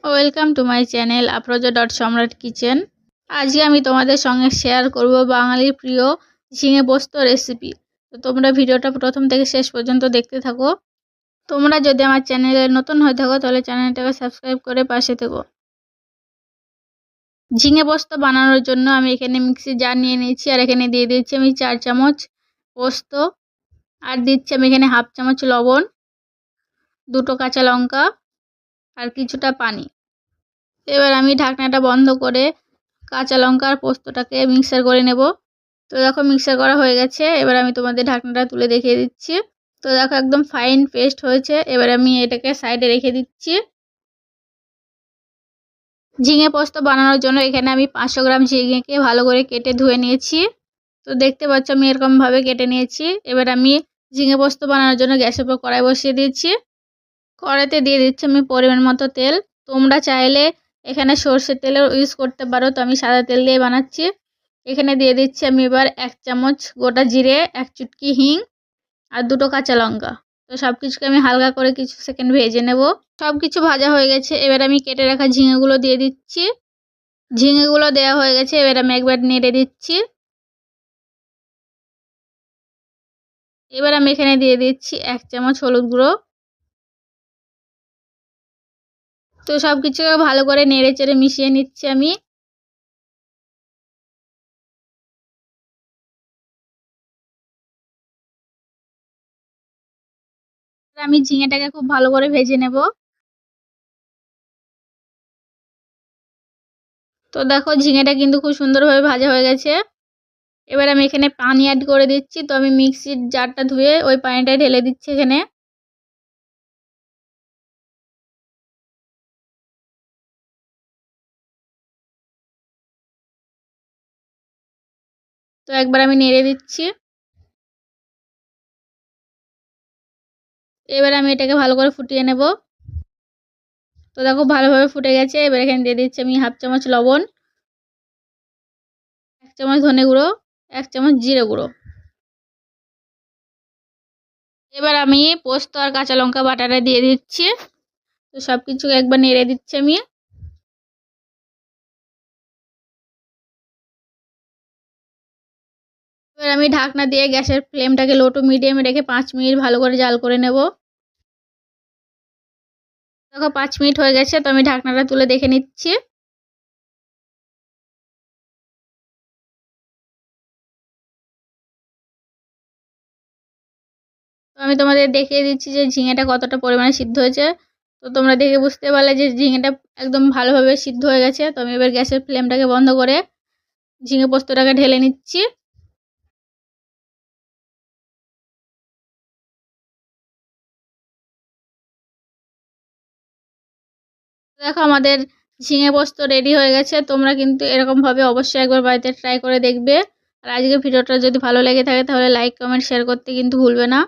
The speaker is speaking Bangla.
Welcome to my channel আফরোজা.সম্রাট kitchen. আজকে আমি তোমাদের সঙ্গে শেয়ার করব বাঙালির প্রিয় ঝিঙে পোস্ত রেসিপি। তো তোমরা ভিডিওটা প্রথম থেকে শেষ পর্যন্ত দেখতে থাকো। তোমরা যদি আমার চ্যানেলে নতুন হয়ে থাকো তাহলে চ্যানেলটাকে সাবস্ক্রাইব করে পাশে থেকো। ঝিঙে পোস্ত বানানোর জন্য আমি এখানে মিক্সি জার নিয়ে নিয়েছি, আর এখানে দিয়ে দিচ্ছি আমি 4 চামচ পোস্ত, আর দিচ্ছি আমি এখানে হাফ চামচ লবণ, 2টো কাঁচা লঙ্কা আর কিছুটা পানি। এবার আমি ঢাকনাটা বন্ধ করে কাঁচা লঙ্কা আর পোস্তটাকে মিক্সার করে নেব। তো দেখো মিক্সার করা হয়ে গেছে। এবার আমি তোমাদের ঢাকনাটা তুলে দেখিয়ে দিচ্ছি। তো দেখো একদম ফাইন পেস্ট হয়েছে। এবার আমি এটাকে সাইডে রেখে দিচ্ছি। ঝিঙে পোস্ত বানানোর জন্য এখানে আমি 500 গ্রাম ঝিঙেকে ভালো করে কেটে ধুয়ে নিয়েছি। তো দেখতে পাচ্ছ আমি এরকমভাবে কেটে নিয়েছি। এবার আমি ঝিঙে পোস্ত বানানোর জন্য গ্যাসের উপর কড়াই বসিয়ে দিয়েছি। কড়াইতে দিয়ে দিচ্ছি আমি পরিমাণ মতো তেল। তোমরা চাইলে এখানে সর্ষের তেলের ইউজ করতে পারো, তো আমি সাদা তেল দিয়ে বানাচ্ছি। এখানে দিয়ে দিচ্ছি আমি এবার 1 চামচ গোটা জিরে, 1 চুটকি হিং আর 2টো কাঁচা লঙ্কা। তো সব কিছুকে আমি হালকা করে কিছু সেকেন্ড ভেজে নেব। সব কিছু ভাজা হয়ে গেছে। এবার আমি কেটে রাখা ঝিঙেগুলো দিয়ে দিচ্ছি। ঝিঙেগুলো দেওয়া হয়ে গেছে। এবার আমি একবার নেড়ে দিচ্ছি। এবার আমি এখানে দিয়ে দিচ্ছি 1 চামচ হলুদ গুঁড়ো। তো সব কিছুকে ভালো করে নেড়ে চেড়ে মিশিয়ে নিচ্ছি আমি। আমি ঝিঙেটাকে খুব ভালো করে ভেজে নেব। তো দেখো ঝিঙেটা কিন্তু খুব সুন্দরভাবে ভাজা হয়ে গেছে। এবার আমি এখানে পানি অ্যাড করে দিচ্ছি। তো আমি মিক্সির জারটা ধুয়ে ওই পানিটা ঢেলে দিচ্ছি এখানে। তো একবার আমি নেড়ে দিচ্ছি। এবার আমি এটাকে ভালো করে ফুটিয়ে নেব। তো দেখো ভালোভাবে ফুটে গেছে। এবার এখানে দিয়ে দিচ্ছি আমি হাফ চামচ লবণ, 1 চামচ ধনে গুঁড়ো, 1 চামচ জিরে গুঁড়ো। এবার আমি পোস্ত আর কাঁচা লঙ্কা বাটাটা দিয়ে দিচ্ছি। তো সব কিছু একবার নেড়ে দিচ্ছি আমি। এবার আমি ঢাকনা দিয়ে গ্যাসের ফ্লেমটাকে লো টু মিডিয়ামে রেখে 5 মিনিট ভালো করে জাল করে নেব। দেখো 5 মিনিট হয়ে গেছে। তো আমি ঢাকনাটা তুলে দেখে নিচ্ছি। তো আমি তোমাদের দেখিয়ে দিচ্ছি যে ঝিঙেটা কতটা পরিমাণে সিদ্ধ হয়েছে। তো তোমরা দেখে বুঝতে পারলে যে ঝিঙেটা একদম ভালোভাবে সিদ্ধ হয়ে গেছে। তো আমি এবার গ্যাসের ফ্লেমটাকে বন্ধ করে ঝিঙে পোস্তটাকে ঢেলে নিচ্ছি। দেখো আমাদের ঝিঙে পোস্ত রেডি হয়ে গেছে। তোমরা কিন্তু এরকমভাবে অবশ্যই একবার বাড়িতে ট্রাই করে দেখবে। আর আজকের ভিডিওটা যদি ভালো লেগে থাকে তাহলে লাইক, কমেন্ট, শেয়ার করতে কিন্তু ভুলবে না।